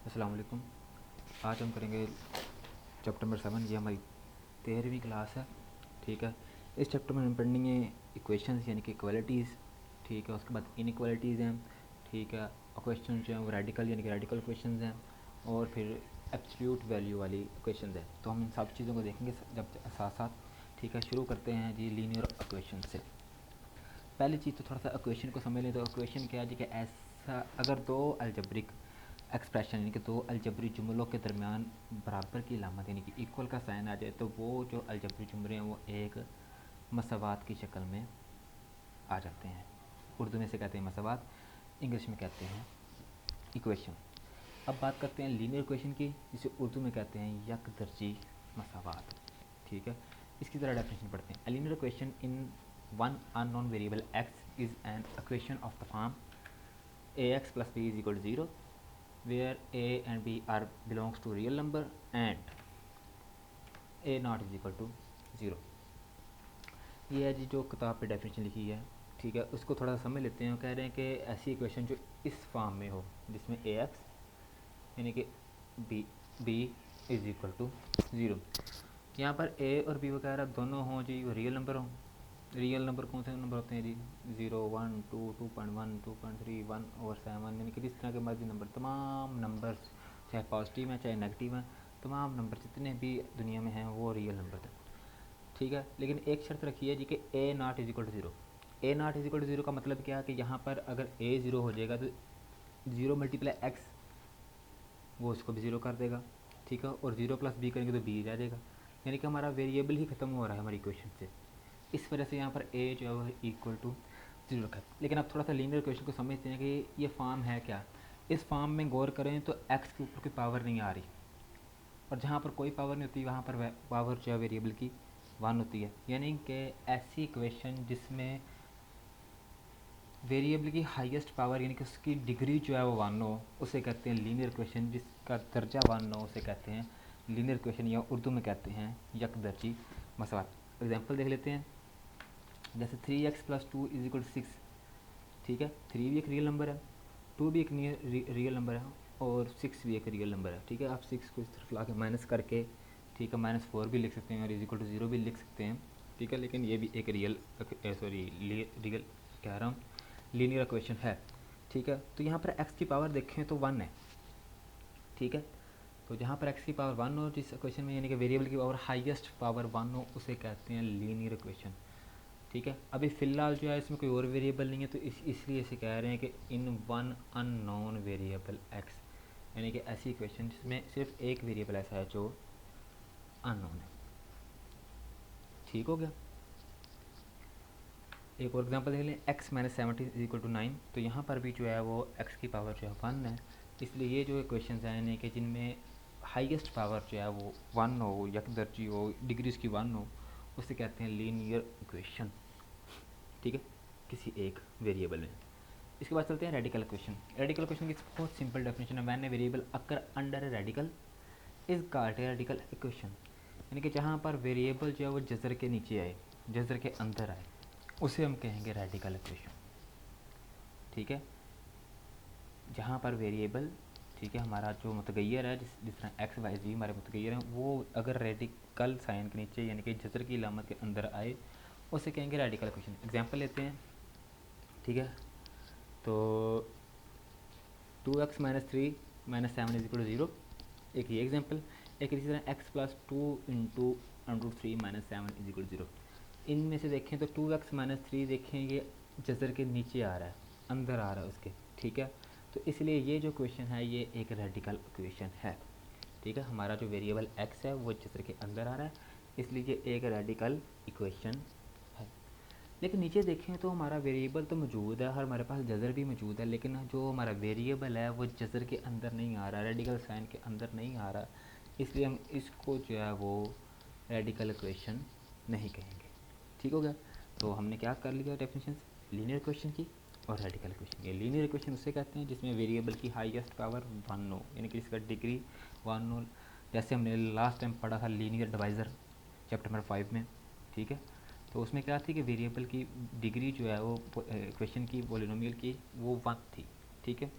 अस्सलाम वालेकुम। आज हम करेंगे चैप्टर नंबर 7। ये हमारी 13वीं क्लास है। ठीक है, इस चैप्टर में हम पढ़ेंगे इक्वेशंस यानी कि इक्वालिटीज़। ठीक है, उसके बाद इनइक्वालिटीज़ हैं। ठीक है, क्वेश्चन जो हैं वो रेडिकल यानी कि रेडिकल क्वेश्चंस हैं, और फिर एब्सोल्यूट वैल्यू वाली क्वेश्चंस हैं। तो हम इन सब चीज़ों को देखेंगे जब साथ साथ। ठीक है, शुरू करते हैं जी लीनियर इक्वेशन से। पहली चीज़ तो थोड़ा सा इक्वेशन को समझ लें। तो इक्वेशन क्या है जी कि ऐसा अगर दो अलजेब्रिक एक्सप्रेशन यानी कि दो अलजबरी जुमलों के दरमियान बराबर की अलामत यानी कि इक्वल का साइन आ जाए, तो वो जो अलजबरी जुमले हैं वो एक मसवात की शक्ल में आ जाते हैं। उर्दू में से कहते हैं मसवात, इंग्लिश में कहते हैं इक्वेशन। अब बात करते हैं लीनियर इक्वेशन की, जिसे उर्दू में कहते हैं यकदर्जी मसवात। ठीक है, इसकी तरह डेफिनेशन पढ़ते हैं। Linear equation in one unknown variable x is an equation of the form a x plus b is equal to zero where a and b are belongs to real number and a not is equal to zero. ये है जी जो किताब पे definition लिखी है। ठीक है, उसको थोड़ा सा समझ लेते हैं। कह रहे हैं कि ऐसी इक्वेशन जो इस फॉर्म में हो, जिसमें ए एक्स यानी कि b is equal to zero. यहाँ पर ए और बी वगैरह दोनों हों जी, रियल नंबर हों। रियल नंबर कौन से नंबर होते हैं जी? 0, 1, 2, 2.1, 2.3, 1/7, यानी कि जिस तरह के मर्जी नंबर, तमाम नंबर्स चाहे पॉजिटिव हैं चाहे नेगेटिव हैं, तमाम नंबर जितने भी दुनिया में हैं वो रियल नंबर थे। ठीक है, लेकिन एक शर्त रखी है जी कि A naught is equal to zero. A naught is equal to zero का मतलब क्या है कि यहाँ पर अगर ए ज़ीरो हो जाएगा तो ज़ीरो मल्टीप्लाई एक्स वो उसको भी ज़ीरो कर देगा। ठीक है, और ज़ीरो प्लस बी करेंगे तो बी रह जाएगा, यानी कि हमारा वेरिएबल ही ख़त्म हो रहा है हमारी इक्वेशन से। इस वजह से यहाँ पर ए जो है वो इक्वल टू ज़ीरो रखा है। लेकिन अब थोड़ा सा लीनियर इक्वेशन को समझते हैं कि ये फॉर्म है क्या। इस फॉर्म में गौर करें तो एक्स के ऊपर कोई पावर नहीं आ रही, और जहाँ पर कोई पावर नहीं होती वहाँ पर पावर जो है वेरिएबल की वन होती है। यानी कि ऐसी इक्वेशन जिसमें वेरिएबल की हाईएस्ट पावर यानी कि उसकी डिग्री जो है वो वन हो, उसे कहते हैं लीनियर इक्वेशन। जिसका दर्जा वन हो उसे कहते हैं लीनियर इक्वेशन, या उर्दू में कहते हैं यकदर्जी मसवात। एग्जाम्पल देख लेते हैं। जैसे 3x plus two is equal to six. ठीक है, 3 भी एक रियल नंबर है, 2 भी एक रियल नंबर है, और 6 भी एक रियल नंबर है। ठीक है, आप 6 को इस तरफ ला के माइनस करके, ठीक है, -4 भी लिख सकते हैं और इज इक्वल टू ज़ीरो भी लिख सकते हैं। ठीक है, लेकिन ये भी एक रियल रियल कह रहा हूँ लीनियर इक्वेशन है। ठीक है, तो यहाँ पर x की पावर देखें तो 1 है। ठीक है, तो जहाँ पर x की पावर 1 हो जिस इक्वेशन में, यानी कि वेरिएबल की पावर हाईएस्ट पावर 1 हो, उसे कहते हैं लीनियर इक्वेशन। ठीक है, अभी फ़िलहाल जो है इसमें कोई और वेरिएबल नहीं है, तो इसलिए इसे कह रहे हैं कि इन वन अननोन वेरिएबल एक्स, यानी कि ऐसी इक्वेशन जिसमें सिर्फ एक वेरिएबल ऐसा है जो अननोन है। ठीक हो गया। एक और एग्जांपल देख लें, x minus 17 is equal to 9। तो यहाँ पर भी जो है वो x की पावर जो है 1 है। इसलिए ये जो इक्वेशन हैं यानी कि जिनमें हाईएस्ट पावर जो है वो 1 हो, यकदर्जी हो, डिग्रीज की 1 हो, उसे कहते हैं लीनियर इक्वेशन। ठीक है, किसी एक वेरिएबल में। इसके बाद चलते हैं रेडिकल इक्वेशन। रेडिकल इक्वेशन की बहुत सिंपल डेफिनेशन है, when a variable occur under a radical is called a radical equation. यानी कि जहाँ पर वेरिएबल जो है वो जजर के नीचे आए, जजर के अंदर आए, उसे हम कहेंगे रेडिकल इक्वेशन। ठीक है, जहाँ पर वेरिएबल, ठीक है, हमारा जो मुतगैर है, जिस तरह एक्स वाई जी हमारे मुतगैर हैं, वो अगर रेडिकल साइन के नीचे यानी कि जजर की अलामत के अंदर आए, उसे कहेंगे रेडिकल इक्वेशन। एग्जाम्पल लेते हैं। ठीक है, तो 2x minus 3 minus 7 is equal to zero, एक ये एग्जाम्पल। एक इसी तरह x plus two into under 3 minus 7 is equal to zero. इनमें से देखें तो 2x माइनस 3 देखें ये जजर के नीचे आ रहा है, अंदर आ रहा है उसके। ठीक है, तो इसलिए ये जो क्वेश्चन है ये एक रेडिकल इक्वेशन है। ठीक है, हमारा जो वेरिएबल x है वो जजर के अंदर आ रहा है, इसलिए ये एक रेडिकल इक्वेशन है। लेकिन नीचे देखें तो हमारा वेरिएबल तो मौजूद है, हमारे पास जज़र भी मौजूद है, लेकिन जो हमारा वेरिएबल है वो जज़र के अंदर नहीं आ रहा, रेडिकल साइन के अंदर नहीं आ रहा, इसलिए हम इसको जो है वो रेडिकल इक्वेशन नहीं कहेंगे। ठीक हो गया। तो हमने क्या कर लिया डेफिनेशन लीनियर इक्वेशन की और रेडिकल इक्वेशन की। लीनियर इक्वेशन उसे कहते हैं जिसमें वेरिएबल की हाईएस्ट पावर 1 हो, यानी कि इसका डिग्री 1 हो। जैसे हमने लास्ट टाइम पढ़ा था लीनियर डिवाइज़र चैप्टर नंबर 5 में। ठीक है, तो उसमें क्या थी कि वेरिएबल की डिग्री जो है वो इक्वेशन की पॉलिनोमियल की वो 1 थी। ठीक है,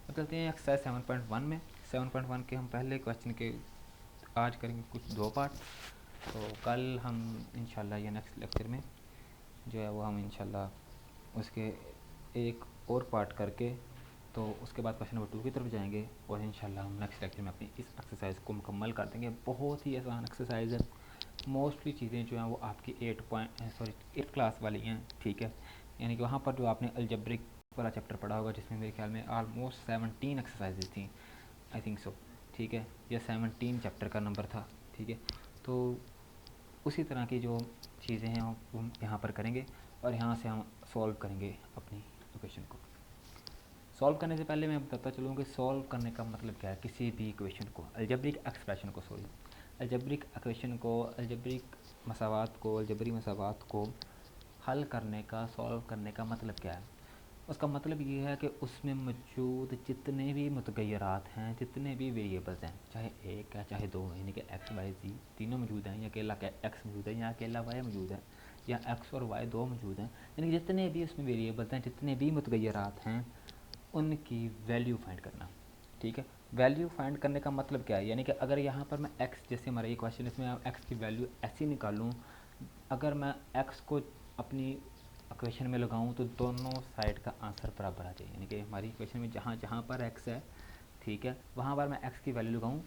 अब चलते हैं एक्सरसाइज 7.1 में। 7.1 के हम पहले क्वेश्चन के आज करेंगे कुछ 2 पार्ट। तो कल हम इंशाल्लाह या नेक्स्ट लेक्चर में जो है वो हम इंशाल्लाह उसके एक और पार्ट करके तो उसके बाद क्वेश्चन नंबर 2 की तरफ जाएंगे और इंशाल्लाह हम नेक्स्ट लेक्चर में अपनी इस एक्सरसाइज को मुकम्मल कर देंगे। बहुत ही आसान एक्सरसाइज है, मोस्टली चीज़ें जो हैं वो आपकी 8 क्लास वाली हैं, ठीक है। यानी कि वहाँ पर जो आपने अलजेब्रिक वाला चैप्टर पढ़ा होगा जिसमें मेरे ख्याल में ऑलमोस्ट 17 एक्सरसाइजेज थी, आई थिंक सो, ठीक है, या 17 चैप्टर का नंबर था, ठीक है। तो उसी तरह की जो चीज़ें हैं वो यहाँ पर करेंगे और यहाँ से हम सॉल्व करेंगे अपनी इक्वेशन को। सॉल्व करने से पहले मैं बताता चलूँ कि सॉल्व करने का मतलब क्या है। किसी भी इक्वेशन को, अलजेब्रिक एक्सप्रेशन को, अलजेब्रिक इक्वेशन को, अलजेब्रिक मसावात को हल करने का, सॉल्व करने का मतलब क्या है। उसका मतलब ये है कि उसमें मौजूद जितने भी मुतगय्यरात हैं, जितने भी वेरिएबल्स हैं, चाहे एक है चाहे दो है, यानी कि एक्स वाई जी तीनों मौजूद हैं, या अकेला एक्स मौजूद है, या अकेला वाई मौजूद है, या एक्स और वाई दो मौजूद हैं, यानी कि जितने भी उसमें वेरिएबल्स हैं, जितने भी मुतगय्यरात हैं, उनकी वैल्यू फाइंड करना, ठीक है। वैल्यू फाइंड करने का मतलब क्या है, यानी कि अगर यहाँ पर मैं एक्स, जैसे हमारा ये क्वेश्चन, इसमें एक्स की वैल्यू ऐसी निकालूँ, अगर मैं एक्स को अपनी इक्वेशन में लगाऊं तो दोनों साइड का आंसर बराबर आ जाए। यानी कि हमारी इक्वेशन में जहाँ जहाँ पर एक्स है, ठीक है, वहाँ पर मैं एक्स की वैल्यू लगाऊं,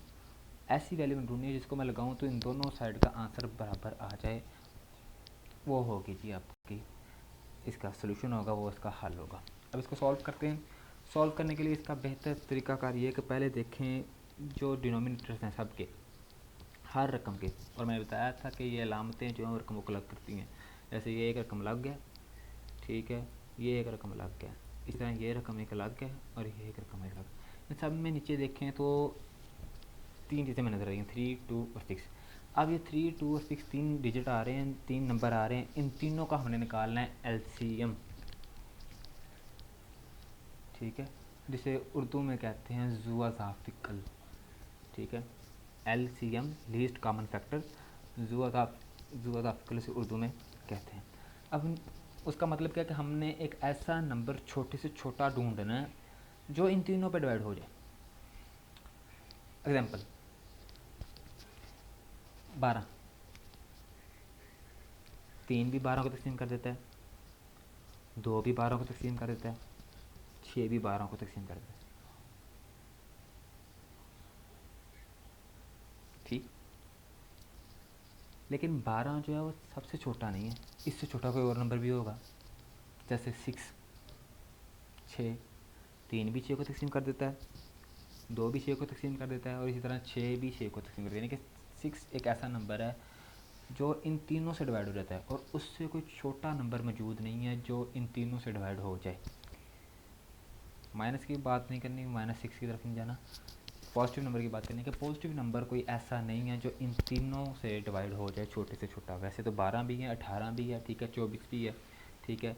ऐसी वैल्यू में ढूंढनी है जिसको मैं लगाऊं तो इन दोनों साइड का आंसर बराबर आ जाए, वो होगी जी आपकी, इसका सोल्यूशन होगा, वो इसका हल होगा। अब इसको सॉल्व करते हैं। सॉल्व करने के लिए इसका बेहतर तरीकाकार ये है कि पहले देखें जो डिनोमिनेटर्स हैं सबके, हर रकम के, और मैंने बताया था कि ये अलामतें जो हैं रकमों को अलग करती हैं। जैसे ये एक रकम लग गया, ठीक है, ये एक रकम अलग है, इस तरह ये रकम एक अलग है और ये एक रकम एक अलग। इन सब में नीचे देखें तो 3 चीज़ें में नजर आ रही हैं, 3, 2 और 6। अब ये 3, 2 और 6 3 डिजिट आ रहे हैं, 3 नंबर आ रहे हैं, इन तीनों का हमने निकालना है एलसीएम, ठीक है, जिसे उर्दू में कहते हैं ज़ुआज़ाफ़िकल, ठीक है। एलसीएम लीस्ट कॉमन फैक्टर, ज़ुआज़ाफ़िकल से उर्दू में कहते हैं। अब उसका मतलब क्या है कि हमने एक ऐसा नंबर छोटे से छोटा ढूंढना है जो इन तीनों पे डिवाइड हो जाए। एग्जाम्पल 12, 3 भी 12 को तकसीम कर देता है, 2 भी 12 को तकसीम कर देता है, 6 भी 12 को तकसीम कर देता है, ठीक। लेकिन 12 जो है वो सबसे छोटा नहीं है, इससे छोटा कोई और नंबर भी होगा, जैसे 6, 6, 3 भी 6 को तकसीम कर देता है, 2 भी 6 को तकसीम कर देता है, और इसी तरह 6 भी 6 को तकसीम कर देता है। यानी कि 6 एक ऐसा नंबर है जो इन तीनों से डिवाइड हो जाता है, और उससे कोई छोटा नंबर मौजूद नहीं है जो इन तीनों से डिवाइड हो जाए। माइनस की बात नहीं करनी, -6 की तरफ नहीं जाना, पॉजिटिव नंबर की बात करनी है कि पॉजिटिव नंबर कोई ऐसा नहीं है जो इन तीनों से डिवाइड हो जाए, छोटे से छोटा। वैसे तो 12 भी है, 18 भी है, ठीक है, 24 भी है, ठीक है,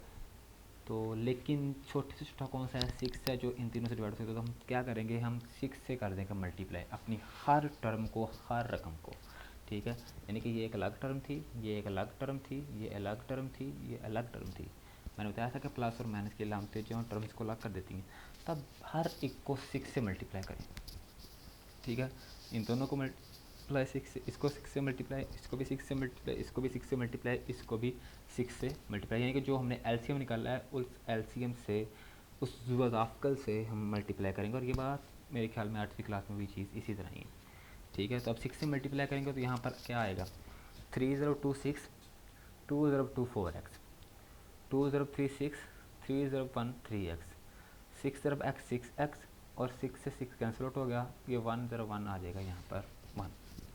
तो लेकिन छोटे से छोटा कौन सा है, 6 है, जो इन तीनों से डिवाइड हो सकता है। तो हम क्या करेंगे, हम 6 से कर देंगे मल्टीप्लाई अपनी हर टर्म को, हर रकम को, ठीक है। यानी कि ये एक अलग टर्म थी, ये एक अलग टर्म थी, ये अलग टर्म थी, ये अलग टर्म थी। मैंने बताया था कि प्लस और माइनस की अलामतें जो हैं टर्म्स को अलग कर देती हैं। तब हर एक को 6 से मल्टीप्लाई करें, ठीक है। इन दोनों को मल्टीप्लाई 6 से, इसको 6 से मल्टीप्लाई, इसको भी 6 से मल्टीप्लाई, इसको भी 6 से मल्टीप्लाई, इसको भी 6 से मल्टीप्लाई। यानी कि जो हमने एलसीएम निकाला है उस एलसीएम से, उस ज़ुआज़ाफ़िकल से हम मल्टीप्लाई करेंगे। और ये बात मेरे ख्याल में 8वीं क्लास में भी चीज़ इसी तरह ही है, ठीक है। तो अब 6 से मल्टीप्लाई करेंगे तो यहाँ पर क्या आएगा, 3 0 2 6, 2 0 2 4x, 2 0 3 6, 3 0 1 3x, 6 0 x 6x, और 6 से 6 कैंसिल आउट हो गया, ये 1 0 1 आ जाएगा यहाँ पर 1।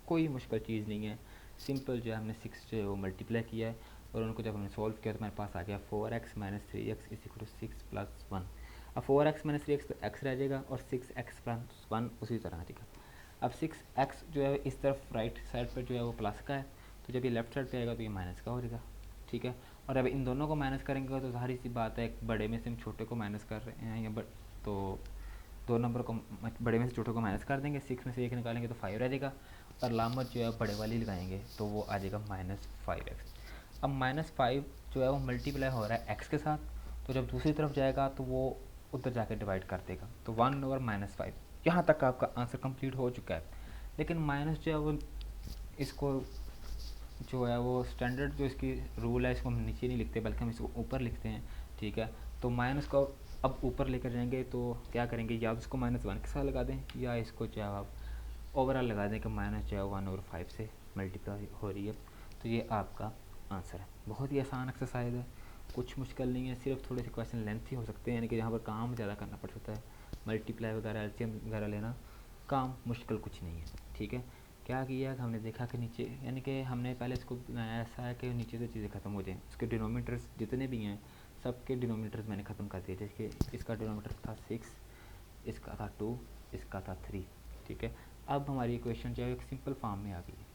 कोई मुश्किल चीज़ नहीं है, सिंपल जो है हमने 6 जो है वो मल्टीप्लाई किया है, और उनको जब हमने सॉल्व किया तो मेरे पास आ गया 4x - 3x = 6 + 1। अब 4x - 3x तो x रह जाएगा, और 6x + 1 उसी तरह आ जाएगा। अब 6x जो है इस तरफ राइट साइड पर जो है वो प्लस का है, तो जब ये लेफ्ट साइड पे आएगा तो ये माइनस का हो जाएगा, ठीक है। और अब इन दोनों को माइनस करेंगे तो सारी सी बात है, बड़े में से हम छोटे को माइनस कर रहे हैं, या तो दो नंबर को बड़े में से छोटे को माइनस कर देंगे, 6 में से 1 निकालेंगे तो 5 रह जाएगा, और लामत जो है बड़े वाली लगाएंगे तो वो आ जाएगा -5x। अब -5 जो है वो मल्टीप्लाई हो रहा है x के साथ, तो जब दूसरी तरफ जाएगा तो वो उधर जाके डिवाइड कर देगा, तो 1/-5, यहाँ तक आपका आंसर कंप्लीट हो चुका है। लेकिन माइनस जो है वो इसको जो है वो स्टैंडर्ड जो इसकी रूल है इसको हम नीचे नहीं लिखते बल्कि हम इसको ऊपर लिखते हैं, ठीक है। तो माइनस को अब ऊपर लेकर जाएंगे तो क्या करेंगे, या इसको -1 के साथ लगा दें या इसको जो है आप ओवरऑल लगा दें कि माइनस जो है 1/5 से मल्टीप्लाई हो रही है। तो ये आपका आंसर है। बहुत ही आसान एक्सरसाइज है, कुछ मुश्किल नहीं है, सिर्फ थोड़े से क्वेश्चन लेंथी हो सकते हैं, यानी कि जहाँ पर काम ज़्यादा करना पड़ सकता है, मल्टीप्लाई वगैरह एलसीएम वगैरह लेना काम मुश्किल कुछ नहीं है, ठीक है। क्या किया कि हमने देखा कि नीचे, यानी कि हमने पहले इसको बनाया ऐसा है कि नीचे से चीज़ें ख़त्म हो जाएँ, उसके डिनोमीटर्स जितने भी हैं सबके डिनोमीटर्स मैंने ख़त्म कर दिए। जैसे इसका डिनोमीटर था 6, इसका था 2, इसका था 3, ठीक है। अब हमारी इक्वेशन जो है एक सिंपल फॉर्म में आ गई है,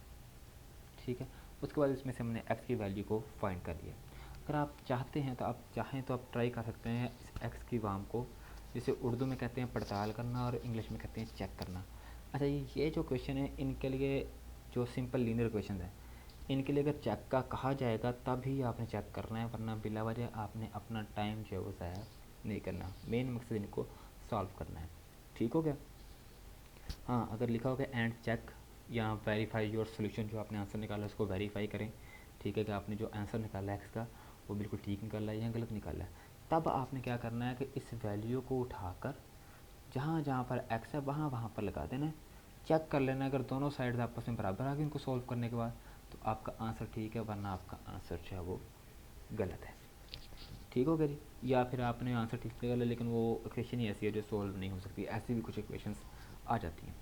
ठीक है। उसके बाद इसमें से हमने x की वैल्यू को फाइंड कर लिया। अगर आप चाहते हैं तो आप ट्राई कर सकते हैं इस x की फॉर्म को, जिसे उर्दू में कहते हैं पड़ताल करना और इंग्लिश में कहते हैं चेक करना। अच्छा, ये जो क्वेश्चन है इनके लिए जो सिंपल लीनियर क्वेश्चन है इनके लिए अगर चेक का कहा जाएगा तभी आपने चेक करना है, वरना बिला वजह आपने अपना टाइम जो है वो ज़ाया नहीं करना। मेन मकसद इनको सॉल्व करना है, ठीक हो गया। हाँ, अगर लिखा होगा एंड चेक या वेरीफाई योर सोल्यूशन, जो आपने आंसर निकाला उसको वेरीफाई करें, ठीक है, कि आपने जो आंसर निकाला है एक्स का वो बिल्कुल ठीक निकाला है या गलत निकाला है। तब आपने क्या करना है कि इस वैल्यू को उठाकर जहाँ जहाँ पर एक्स है वहाँ वहाँ पर लगा देना है, चेक कर लेना। अगर दोनों साइड आपस में बराबर आ गई उनको सॉल्व करने के बाद तो आपका आंसर ठीक है, वरना आपका आंसर जो है वो गलत है, ठीक हो गया जी। या फिर आपने आंसर ठीक निकाला लेकिन वो इक्वेशन ही ऐसी है जो सॉल्व नहीं हो सकती, ऐसी भी कुछ इक्वेशंस आ जाती हैं।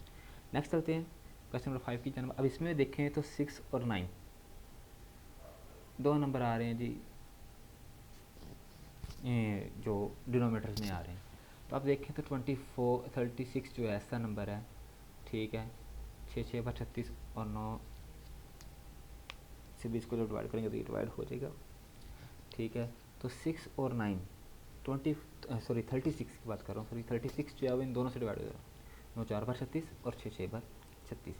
नेक्स्ट चलते हैं क्वेश्चन नंबर 5 की जानब। अब इसमें देखें तो 6 और 9 दो नंबर आ रहे हैं जी, ये जो डिनोमीटर्स में आ रहे हैं। तो आप देखें तो 36 जो है ऐसा नंबर है, ठीक है। 6 6 बार 36 और 9 से 20 को जब डिवाइड करेंगे तो ये डिवाइड हो जाएगा, ठीक है। तो 6 और 9 36 की बात कर रहा हूँ, सॉरी 36 जो है वो इन दोनों से डिवाइड हो जाएगा, 9 4 बार 36 और 6 6 बार 36,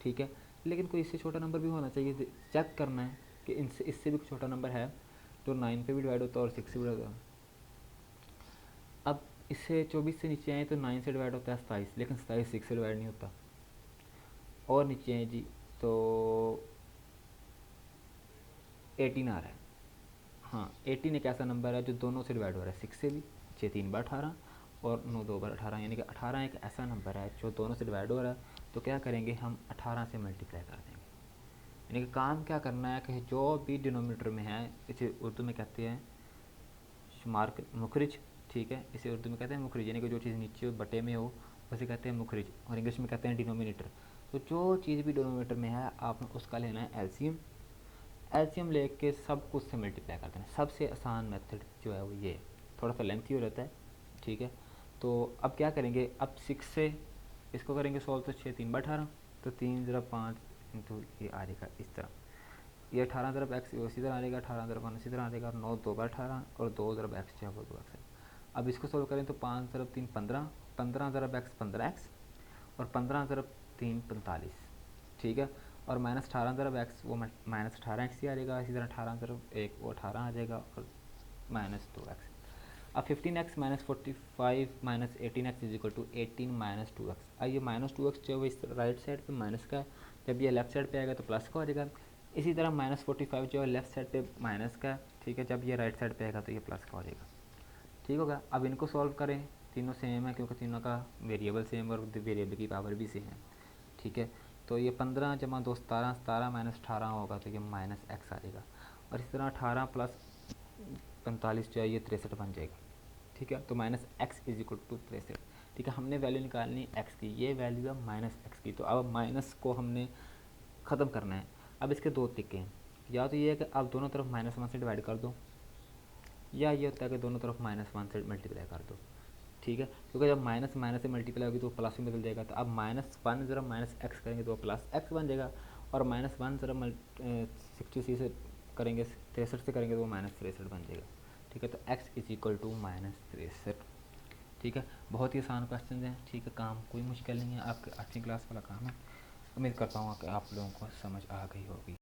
ठीक है। लेकिन कोई इससे छोटा नंबर भी होना चाहिए, चेक करना है कि इनसे इससे भी छोटा नंबर है जो 9 पे भी डिवाइड होता है और 6 से भी डिवाइड होता है। अब इससे 24 से नीचे आए तो 9 से डिवाइड होता है 27, लेकिन 27 6 से डिवाइड नहीं होता। और नीचे आए जी तो 18 आ रहा है। हाँ, 18 एक ऐसा नंबर है जो दोनों से डिवाइड हो रहा है, 6 से भी, 6 3 बार 18 और 9 2 बार 18, यानी कि 18 एक ऐसा नंबर है जो दोनों से डिवाइड हो रहा है। तो क्या करेंगे, हम 18 से मल्टीप्लाई कर देंगे। यानी कि काम क्या करना है कि जो भी डिनोमीटर में है, इसे उर्दू में कहते हैं शुमार मुखरिज, ठीक है। इसे उर्दू में कहते हैं मुखरिज, यानी कि जो चीज़ नीचे बटे में हो उसे कहते हैं मुखरिज, और इंग्लिश में कहते हैं डिनोमिनेटर। तो जो चीज़ भी डिनोमीटर में है आपने उसका लेना है एलसीएम। एलसीएम लेके सब कुछ से मल्टीप्लाई कर देना। सबसे आसान मेथड जो है वो ये है, थोड़ा सा लेंथी हो रहता है, ठीक है। तो अब क्या करेंगे, अब 6 से इसको करेंगे सॉल्व, तो 6 3 बार 18, तो 3 ज़रा 5 इंटू ये आ जाएगा इस तरह, ये 18 ज़रब एक्स इसी तरह आ जाएगा, 18 ज़रब 1 इसी तरह आ जाएगा, 9 2 बार 18 और 2 ज़रब एक्स जो है वो 2 एक्स है। अब इसको सॉल्व करें तो 5 ज़रब 3 15, 15 ज़रब एक्स 15 एक्स और 15 ज़रब 3 45, ठीक है। और -18 ज़रब एक्स वो -18 एक्स ही आ जाएगा, इसी तरह 18 ज़रब 1 वो 18 आ जाएगा और -2 एक्स। अब 15x -45 -18x is equal to 18 -2 x. अब ये -2 एक्स जो है वो इस राइट साइड पे माइनस का है, जब ये लेफ्ट साइड पे आएगा तो प्लस का हो जाएगा। इसी तरह -45 जो है लेफ्ट साइड पे माइनस का है, ठीक है, जब ये राइट साइड पे आएगा तो ये प्लस का हो जाएगा, ठीक होगा। अब इनको सॉल्व करें, तीनों सेम है क्योंकि तीनों का वेरिएबल सेम और वेरिएबल की पावर भी सेम है, ठीक है। तो ये 15 जमा 2 17, 17 -18 होगा तो ये -x आ जाएगा, और इस तरह 18 प्लस 45 जो है ये 63 बन जाएगा, ठीक है। तो -x इज इक्वल टू 63, ठीक है। हमने वैल्यू निकालनी x की, ये वैल्यू है -x की, तो अब माइनस को हमने ख़त्म करना है। अब इसके दो तरीके हैं, या तो ये है कि आप दोनों तरफ -1 से डिवाइड कर दो, या ये होता है कि दोनों तरफ -1 से मल्टीप्लाई कर दो, ठीक है। क्योंकि जब माइनस माइनस से मल्टीप्लाई होगी तो प्लस में बदल जाएगा। तो अब -1 ज़रा -x करेंगे तो +x बन जाएगा, और -1 ज़रा 60 से करेंगे 63 से करेंगे तो वो -63 बन जाएगा, ठीक है। तो x इज इक्वल टू -63, ठीक है। बहुत ही आसान क्वेश्चन हैं, ठीक है, काम कोई मुश्किल नहीं है, आपके 8वीं क्लास वाला काम है। उम्मीद करता हूँ कि आप लोगों को समझ आ गई होगी।